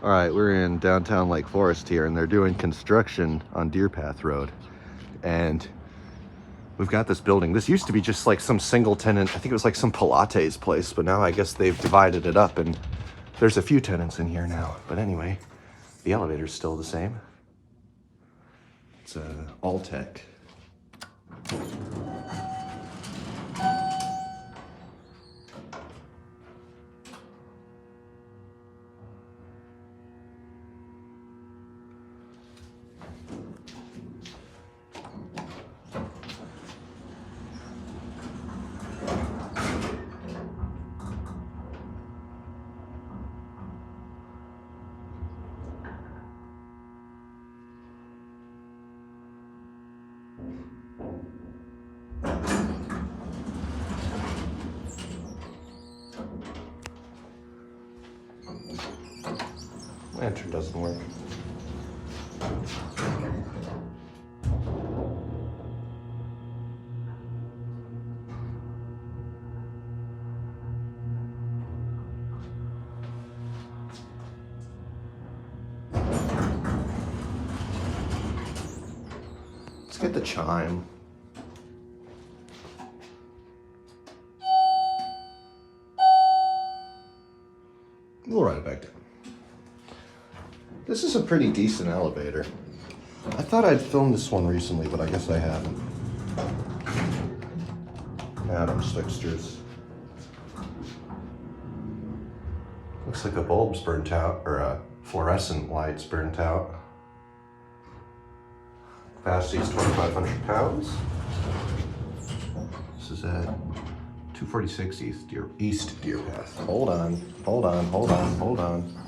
All right, we're in downtown Lake Forest here, and they're doing construction on Deerpath Road. And we've got this building. This used to be just like some single tenant. I think it was like some Pilates place, but now I guess they've divided it up, and there's a few tenants in here now. But anyway, the elevator's still the same. It's Alltech. Lantern doesn't work. Let's get the chime. We'll write it back down. This is a pretty decent elevator. I thought I'd filmed this one recently, but I guess I haven't. Adam's fixtures. Looks like a bulb's burnt out, or a fluorescent light's burnt out. Capacity is 2,500 pounds. This is at 246 East Deerpath. Hold on.